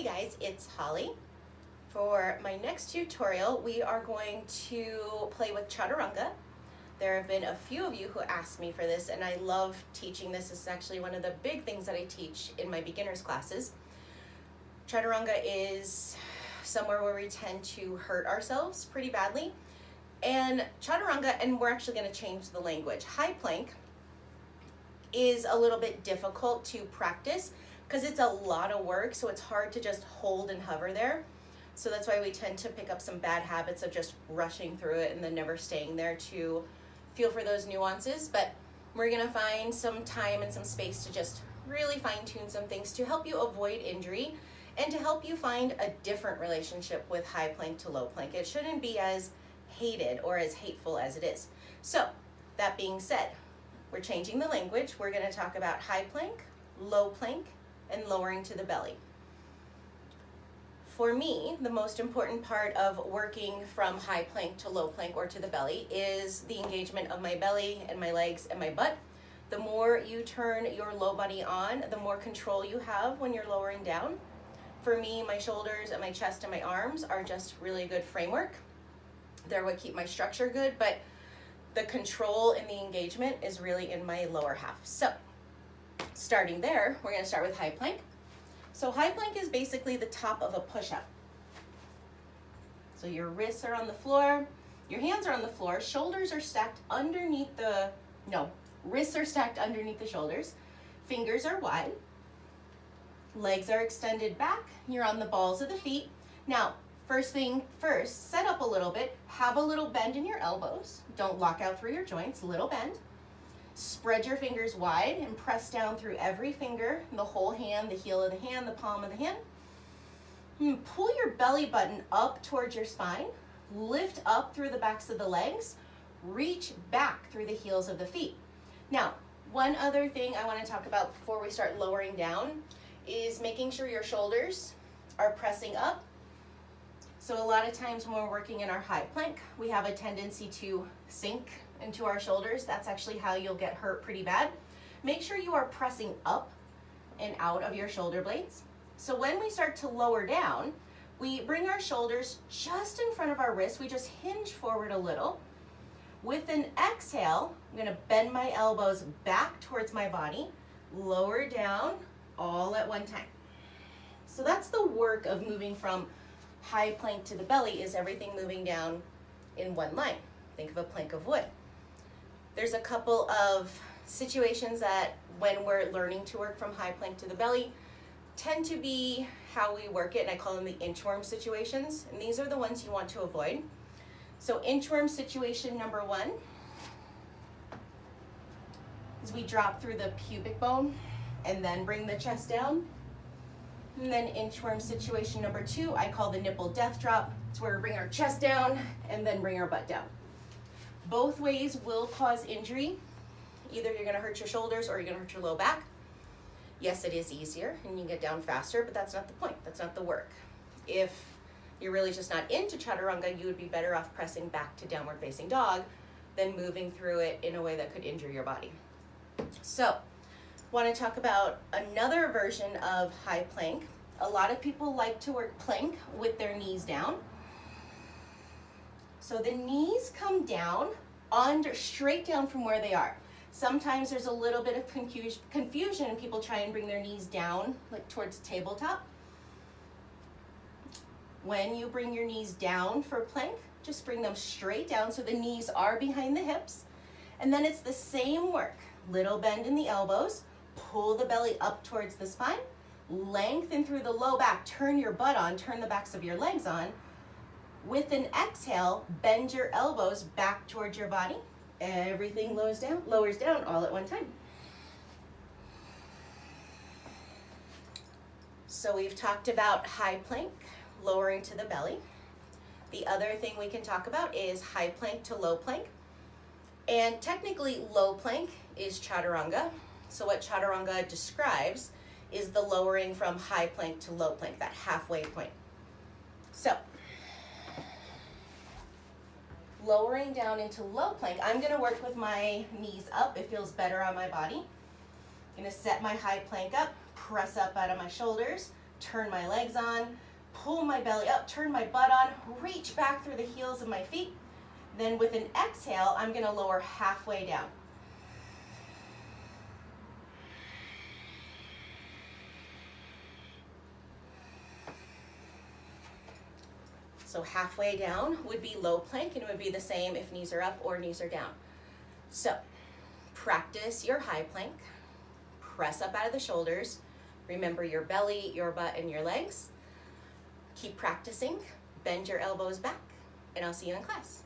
Hey guys, it's Holly. For my next tutorial, we are going to play with Chaturanga. There have been a few of you who asked me for this, and I love teaching this. This is actually one of the big things that I teach in my beginners classes. Chaturanga is somewhere where we tend to hurt ourselves pretty badly. And Chaturanga, and we're actually going to change the language, high plank is a little bit difficult to practice because it's a lot of work, so it's hard to just hold and hover there. So that's why we tend to pick up some bad habits of just rushing through it and then never staying there to feel for those nuances. But we're gonna find some time and some space to just really fine tune some things to help you avoid injury and to help you find a different relationship with high plank to low plank. It shouldn't be as hated or as hateful as it is. So that being said, we're changing the language. We're gonna talk about high plank, low plank, and lowering to the belly. For me, the most important part of working from high plank to low plank or to the belly is the engagement of my belly and my legs and my butt. The more you turn your low body on, the more control you have when you're lowering down. For me, my shoulders and my chest and my arms are just really a good framework. They're what keep my structure good, but the control and the engagement is really in my lower half. So starting there, we're going to start with high plank. So high plank is basically the top of a push-up. So your wrists are on the floor, your hands are on the floor, shoulders are stacked underneath wrists are stacked underneath the shoulders, fingers are wide, legs are extended back, you're on the balls of the feet. Now, first thing first, set up a little bit, have a little bend in your elbows, don't lock out through your joints, little bend. Spread your fingers wide and press down through every finger, the whole hand, the heel of the hand, the palm of the hand. Pull your belly button up towards your spine, lift up through the backs of the legs, reach back through the heels of the feet. Now, one other thing I want to talk about before we start lowering down is making sure your shoulders are pressing up. So a lot of times when we're working in our high plank, we have a tendency to sink into our shoulders. That's actually how you'll get hurt pretty bad. Make sure you are pressing up and out of your shoulder blades. So when we start to lower down, we bring our shoulders just in front of our wrists. We just hinge forward a little. With an exhale, I'm gonna bend my elbows back towards my body, lower down all at one time. So that's the work of moving from high plank to the belly, is everything moving down in one line. Think of a plank of wood. There's a couple of situations that when we're learning to work from high plank to the belly tend to be how we work it, and I call them the inchworm situations, and these are the ones you want to avoid. So inchworm situation number one is we drop through the pubic bone and then bring the chest down. And then inchworm situation number two, I call the nipple death drop. It's where we bring our chest down and then bring our butt down. Both ways will cause injury. Either you're gonna hurt your shoulders or you're gonna hurt your low back. Yes, it is easier and you can get down faster, but that's not the point, that's not the work. If you're really just not into Chaturanga, you would be better off pressing back to downward facing dog than moving through it in a way that could injure your body. So, want to talk about another version of high plank. A lot of people like to work plank with their knees down. So the knees come down, straight down from where they are. Sometimes there's a little bit of confusion and people try and bring their knees down, like towards the tabletop. When you bring your knees down for plank, just bring them straight down so the knees are behind the hips. And then it's the same work. Little bend in the elbows, pull the belly up towards the spine, lengthen through the low back, turn your butt on, turn the backs of your legs on. With an exhale, bend your elbows back towards your body. Everything lowers down all at one time. So we've talked about high plank, lowering to the belly. The other thing we can talk about is high plank to low plank. And technically low plank is Chaturanga. So what Chaturanga describes is the lowering from high plank to low plank, that halfway point. So lowering down into low plank, I'm gonna work with my knees up. It feels better on my body. I'm gonna set my high plank up, press up out of my shoulders, turn my legs on, pull my belly up, turn my butt on, reach back through the heels of my feet. Then with an exhale, I'm gonna lower halfway down. So halfway down would be low plank, and it would be the same if knees are up or knees are down. So practice your high plank, press up out of the shoulders, remember your belly, your butt, and your legs. Keep practicing, bend your elbows back, and I'll see you in class.